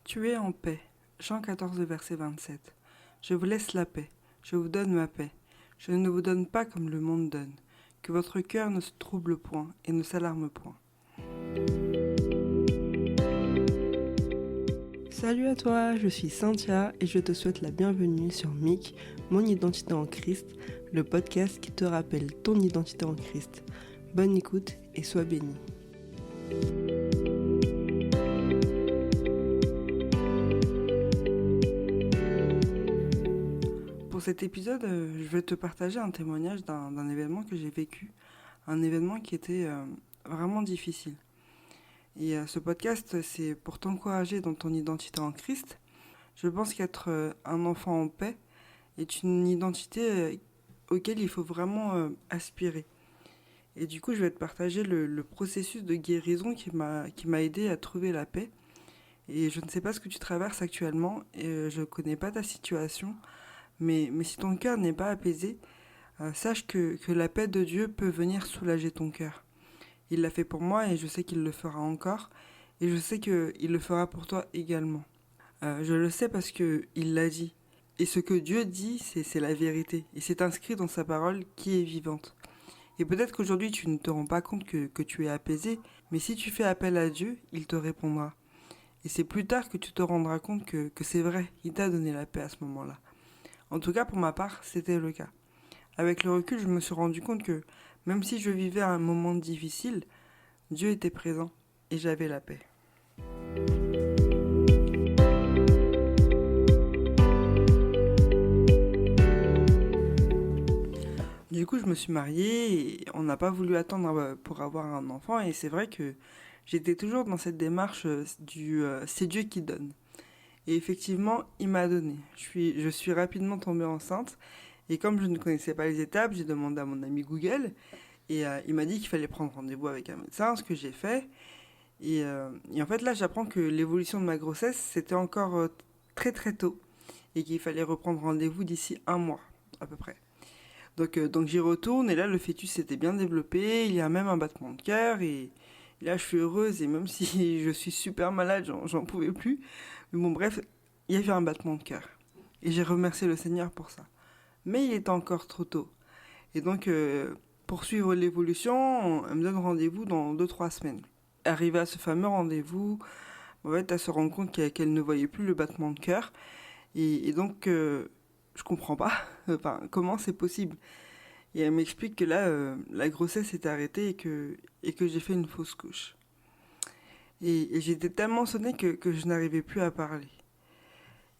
Tu es en paix. Jean 14, verset 27. Je vous laisse la paix. Je vous donne ma paix. Je ne vous donne pas comme le monde donne. Que votre cœur ne se trouble point et ne s'alarme point. Salut à toi, je suis Cynthia et je te souhaite la bienvenue sur MIC, Mon Identité en Christ, le podcast qui te rappelle ton identité en Christ. Bonne écoute et sois béni. Pour cet épisode, je vais te partager un témoignage d'un événement que j'ai vécu, un événement qui était vraiment difficile. Et ce podcast, c'est pour t'encourager dans ton identité en Christ. Je pense qu'être un enfant en paix est une identité auquel il faut vraiment aspirer. Et du coup, je vais te partager le processus de guérison qui m'a aidé à trouver la paix. Et je ne sais pas ce que tu traverses actuellement, et je ne connais pas ta situation, mais si ton cœur n'est pas apaisé, sache que la paix de Dieu peut venir soulager ton cœur. Il l'a fait pour moi et je sais qu'il le fera encore, et je sais qu'il le fera pour toi également. Je le sais parce qu'il l'a dit. Et ce que Dieu dit, c'est la vérité, et c'est inscrit dans sa parole qui est vivante. Et peut-être qu'aujourd'hui tu ne te rends pas compte que tu es apaisé, mais si tu fais appel à Dieu, il te répondra. Et c'est plus tard que tu te rendras compte que c'est vrai, il t'a donné la paix à ce moment-là. En tout cas, pour ma part, c'était le cas. Avec le recul, je me suis rendu compte que même si je vivais un moment difficile, Dieu était présent et j'avais la paix. Du coup, je me suis mariée et on n'a pas voulu attendre pour avoir un enfant. Et c'est vrai que j'étais toujours dans cette démarche c'est Dieu qui donne. Et effectivement, il m'a donné. Je suis rapidement tombée enceinte. Et comme je ne connaissais pas les étapes, j'ai demandé à mon ami Google. Et il m'a dit qu'il fallait prendre rendez-vous avec un médecin, ce que j'ai fait. Et en fait, là, j'apprends que l'évolution de ma grossesse, c'était encore très très tôt. Et qu'il fallait reprendre rendez-vous d'ici 1 mois, à peu près. Donc j'y retourne, et là, le fœtus s'était bien développé. Il y a même un battement de cœur. Et là, je suis heureuse. Et même si je suis super malade, j'en pouvais plus. Mais bon, bref, il y avait un battement de cœur. Et j'ai remercié le Seigneur pour ça. Mais il était encore trop tôt. Et donc, pour suivre l'évolution, elle me donne rendez-vous dans 2-3 semaines. Arrivé à ce fameux rendez-vous, en fait, elle se rend compte qu'elle ne voyait plus le battement de cœur. Et donc, je comprends pas. Enfin, comment c'est possible? Et elle m'explique que là, la grossesse est arrêtée et que j'ai fait une fausse couche. Et j'étais tellement sonnée que je n'arrivais plus à parler.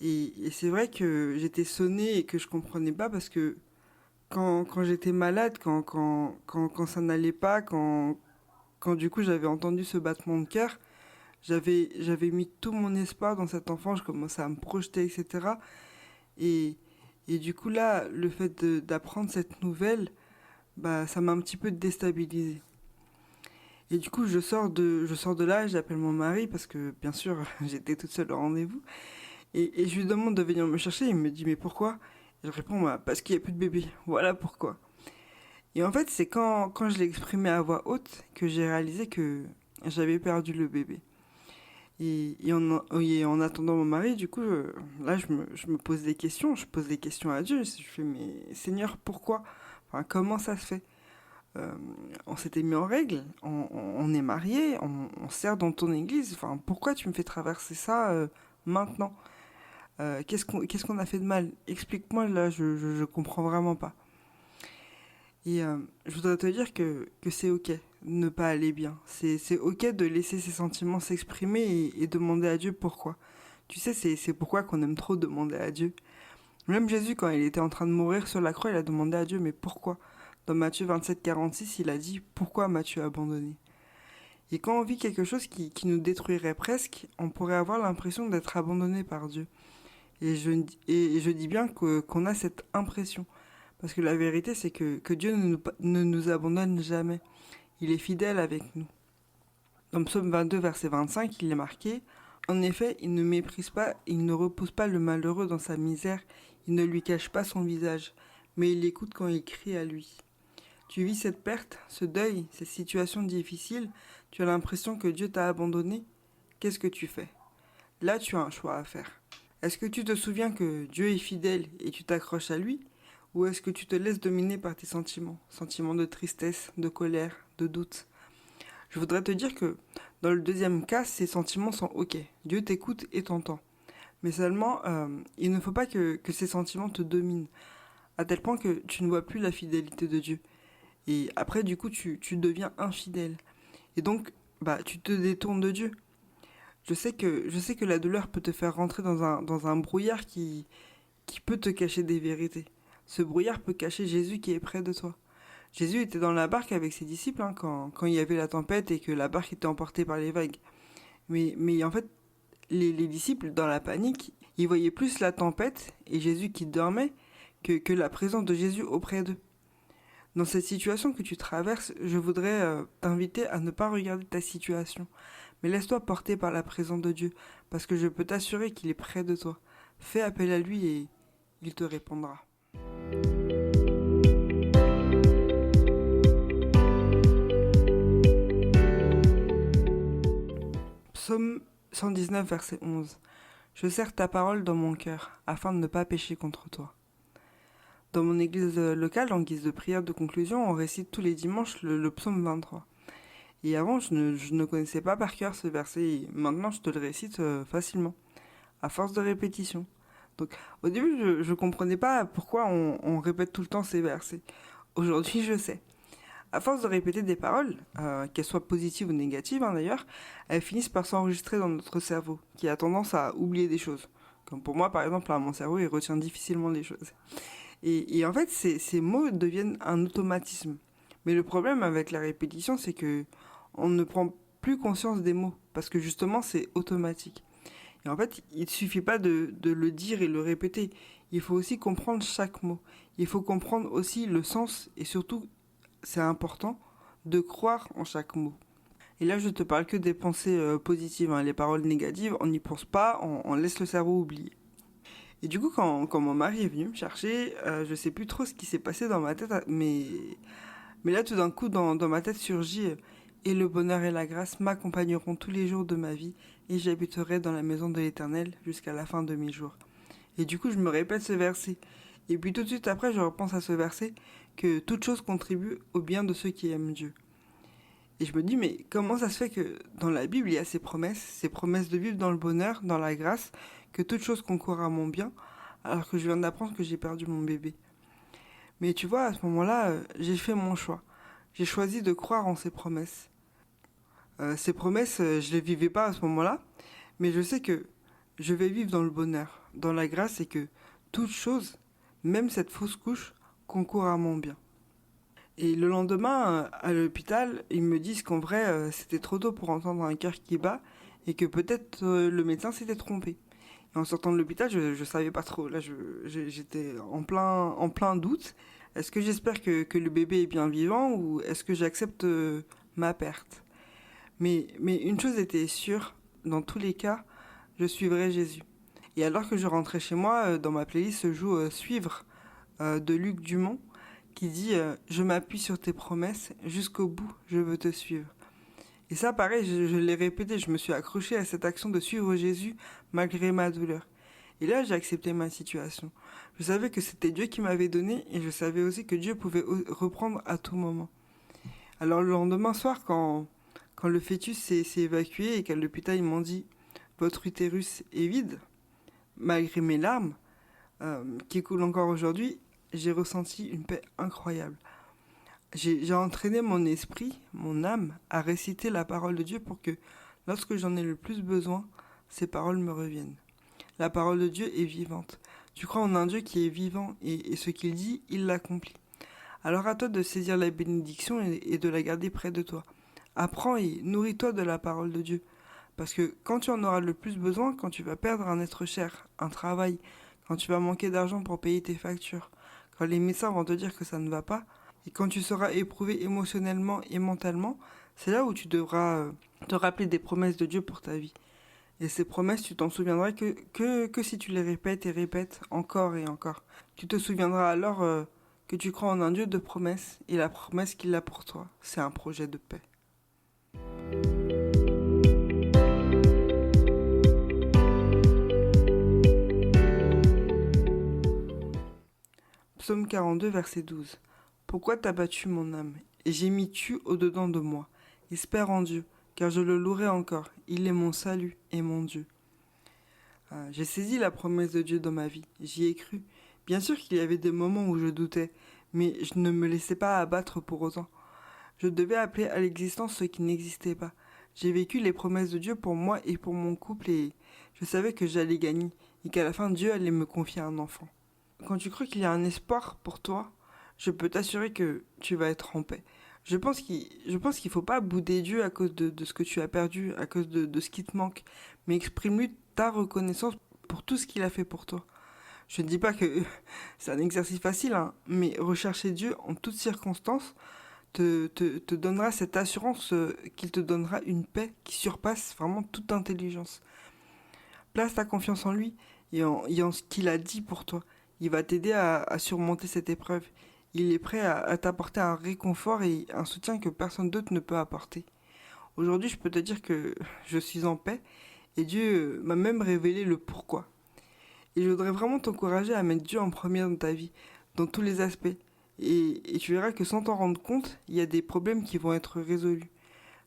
Et c'est vrai que j'étais sonnée et que je comprenais pas parce que quand j'étais malade, quand ça n'allait pas, quand du coup j'avais entendu ce battement de cœur, j'avais mis tout mon espoir dans cet enfant, je commençais à me projeter, etc. Et, et du coup là, le fait d'apprendre cette nouvelle, bah, ça m'a un petit peu déstabilisée. Et du coup, je sors de là, j'appelle mon mari parce que, bien sûr, j'étais toute seule au rendez-vous. Et je lui demande de venir me chercher. Il me dit, mais pourquoi? Et je réponds, bah, parce qu'il n'y a plus de bébé. Voilà pourquoi. Et en fait, c'est quand je l'ai exprimé à voix haute que j'ai réalisé que j'avais perdu le bébé. Et en attendant mon mari, du coup, là, je me pose des questions. Je pose des questions à Dieu. Je fais, mais Seigneur, pourquoi? Enfin, comment ça se fait? Euh, on s'était mis en règle, on est mariés, on sert dans ton église. Enfin, pourquoi tu me fais traverser ça maintenant? Qu'est-ce qu'on a fait de mal? Explique-moi, là, je comprends vraiment pas. Et je voudrais te dire que c'est ok de ne pas aller bien. C'est ok de laisser ses sentiments s'exprimer et demander à Dieu pourquoi. Tu sais, c'est pourquoi qu'on aime trop demander à Dieu. Même Jésus, quand il était en train de mourir sur la croix, il a demandé à Dieu, mais pourquoi? Dans Matthieu 27, 46, il a dit, pourquoi m'as-tu abandonné? Et quand on vit quelque chose qui nous détruirait presque, on pourrait avoir l'impression d'être abandonné par Dieu. Et je dis bien qu'on a cette impression. Parce que la vérité, c'est que Dieu ne nous abandonne jamais. Il est fidèle avec nous. Dans Psaume 22, verset 25, il est marqué « En effet, il ne méprise pas, il ne repousse pas le malheureux dans sa misère, il ne lui cache pas son visage, mais il l'écoute quand il crie à lui. » Tu vis cette perte, ce deuil, cette situation difficile, tu as l'impression que Dieu t'a abandonné. Qu'est-ce que tu fais? là tu as un choix à faire. Est-ce que tu te souviens que Dieu est fidèle et tu t'accroches à lui? Ou est-ce que tu te laisses dominer par tes sentiments? Sentiments de tristesse, de colère, de doute. Je voudrais te dire que dans le deuxième cas, ces sentiments sont ok. Dieu t'écoute et t'entend. Mais seulement, il ne faut pas que ces sentiments te dominent, à tel point que tu ne vois plus la fidélité de Dieu. Et après, du coup, tu deviens infidèle. Et donc, tu te détournes de Dieu. Je sais que la douleur peut te faire rentrer dans un brouillard qui peut te cacher des vérités. Ce brouillard peut cacher Jésus qui est près de toi. Jésus était dans la barque avec ses disciples quand il y avait la tempête et que la barque était emportée par les vagues. Mais en fait, les disciples, dans la panique, ils voyaient plus la tempête et Jésus qui dormait que la présence de Jésus auprès d'eux. Dans cette situation que tu traverses, je voudrais t'inviter à ne pas regarder ta situation, mais laisse-toi porter par la présence de Dieu, parce que je peux t'assurer qu'il est près de toi. Fais appel à lui et il te répondra. Psaume 119, verset 11. Je serre ta parole dans mon cœur, afin de ne pas pécher contre toi. Dans mon église locale, en guise de prière de conclusion, on récite tous les dimanches le psaume 23. Et avant, je ne connaissais pas par cœur ce verset, et maintenant je te le récite facilement, à force de répétition. Donc au début, je ne comprenais pas pourquoi on répète tout le temps ces versets. Aujourd'hui, je sais. À force de répéter des paroles, qu'elles soient positives ou négatives d'ailleurs, elles finissent par s'enregistrer dans notre cerveau, qui a tendance à oublier des choses. Comme pour moi, par exemple, mon cerveau, il retient difficilement les choses. Et en fait, ces mots deviennent un automatisme. Mais le problème avec la répétition, c'est que on ne prend plus conscience des mots, parce que justement, c'est automatique. Et en fait, il ne suffit pas de le dire et le répéter. Il faut aussi comprendre chaque mot. Il faut comprendre aussi le sens et surtout, c'est important, de croire en chaque mot. Et là, je te parle que des pensées positives. Les paroles négatives, on n'y pense pas, on laisse le cerveau oublier. Et du coup, quand mon mari est venu me chercher, je sais plus trop ce qui s'est passé dans ma tête, mais là, tout d'un coup, dans ma tête surgit « Et le bonheur et la grâce m'accompagneront tous les jours de ma vie, et j'habiterai dans la maison de l'Éternel jusqu'à la fin de mes jours. » Et du coup, je me répète ce verset. Et puis tout de suite après, je repense à ce verset que toute chose contribue au bien de ceux qui aiment Dieu. Et je me dis, mais comment ça se fait que dans la Bible, il y a ces promesses de vivre dans le bonheur, dans la grâce, que toute chose concourt à mon bien, alors que je viens d'apprendre que j'ai perdu mon bébé. Mais tu vois, à ce moment-là, j'ai fait mon choix. J'ai choisi de croire en ces promesses. Ces promesses, je les vivais pas à ce moment-là, mais je sais que je vais vivre dans le bonheur, dans la grâce, et que toute chose, même cette fausse couche, concourt à mon bien. Et le lendemain, à l'hôpital, ils me disent qu'en vrai, c'était trop tôt pour entendre un cœur qui bat, et que peut-être le médecin s'était trompé. Et en sortant de l'hôpital, je savais pas trop. Là, j'étais en plein doute. Est-ce que j'espère que le bébé est bien vivant ou est-ce que j'accepte ma perte? Mais une chose était sûre, dans tous les cas, je suivrai Jésus. Et alors que je rentrais chez moi, dans ma playlist se joue Suivre de Luc Dumont, qui dit Je m'appuie sur tes promesses, jusqu'au bout, je veux te suivre. Et ça, pareil, je l'ai répété, je me suis accroché à cette action de suivre Jésus malgré ma douleur. Et là, j'ai accepté ma situation. Je savais que c'était Dieu qui m'avait donné et je savais aussi que Dieu pouvait reprendre à tout moment. Alors le lendemain soir, quand le fœtus s'est évacué et qu'à l'hôpital, ils m'ont dit « Votre utérus est vide », malgré mes larmes, qui coulent encore aujourd'hui, j'ai ressenti une paix incroyable. J'ai entraîné mon esprit, mon âme, à réciter la parole de Dieu pour que, lorsque j'en ai le plus besoin, ces paroles me reviennent. La parole de Dieu est vivante. Tu crois en un Dieu qui est vivant et ce qu'il dit, il l'accomplit. Alors à toi de saisir la bénédiction et de la garder près de toi. Apprends et nourris-toi de la parole de Dieu. Parce que quand tu en auras le plus besoin, quand tu vas perdre un être cher, un travail, quand tu vas manquer d'argent pour payer tes factures, quand les médecins vont te dire que ça ne va pas, et quand tu seras éprouvé émotionnellement et mentalement, c'est là où tu devras te rappeler des promesses de Dieu pour ta vie. Et ces promesses, tu t'en souviendras que si tu les répètes et répètes encore et encore. Tu te souviendras alors que tu crois en un Dieu de promesses et la promesse qu'il a pour toi, c'est un projet de paix. Psaume 42, verset 12. Pourquoi t'as battu mon âme? Et gémis-tu au-dedans de moi? Espère en Dieu, car je le louerai encore. Il est mon salut et mon Dieu. J'ai saisi la promesse de Dieu dans ma vie. J'y ai cru. Bien sûr qu'il y avait des moments où je doutais, mais je ne me laissais pas abattre pour autant. Je devais appeler à l'existence ce qui n'existait pas. J'ai vécu les promesses de Dieu pour moi et pour mon couple et je savais que j'allais gagner et qu'à la fin Dieu allait me confier un enfant. Quand tu crois qu'il y a un espoir pour toi, je peux t'assurer que tu vas être en paix. Je pense qu'il faut pas bouder Dieu à cause de ce que tu as perdu, à cause de ce qui te manque, mais exprime-lui ta reconnaissance pour tout ce qu'il a fait pour toi. Je ne dis pas que c'est un exercice facile, mais rechercher Dieu en toutes circonstances te donnera cette assurance qu'il te donnera une paix qui surpasse vraiment toute intelligence. Place ta confiance en lui et en ce qu'il a dit pour toi. Il va t'aider à surmonter cette épreuve. Il est prêt à t'apporter un réconfort et un soutien que personne d'autre ne peut apporter. Aujourd'hui, je peux te dire que je suis en paix et Dieu m'a même révélé le pourquoi. Et je voudrais vraiment t'encourager à mettre Dieu en premier dans ta vie, dans tous les aspects. Et tu verras que sans t'en rendre compte, il y a des problèmes qui vont être résolus.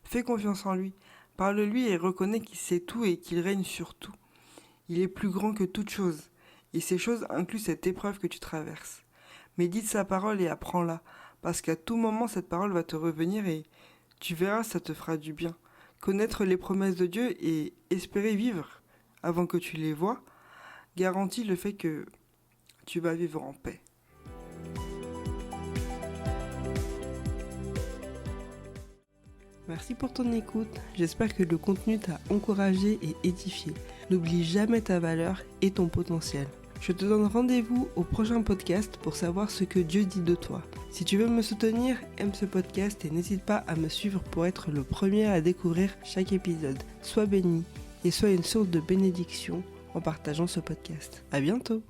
Fais confiance en lui, parle-lui et reconnais qu'il sait tout et qu'il règne sur tout. Il est plus grand que toute chose, et ces choses incluent cette épreuve que tu traverses. Médite sa parole et apprends-la, parce qu'à tout moment cette parole va te revenir et tu verras, ça te fera du bien. Connaître les promesses de Dieu et espérer vivre avant que tu les vois, garantit le fait que tu vas vivre en paix. Merci pour ton écoute, j'espère que le contenu t'a encouragé et édifié. N'oublie jamais ta valeur et ton potentiel. Je te donne rendez-vous au prochain podcast pour savoir ce que Dieu dit de toi. Si tu veux me soutenir, aime ce podcast et n'hésite pas à me suivre pour être le premier à découvrir chaque épisode. Sois béni et sois une source de bénédiction en partageant ce podcast. À bientôt!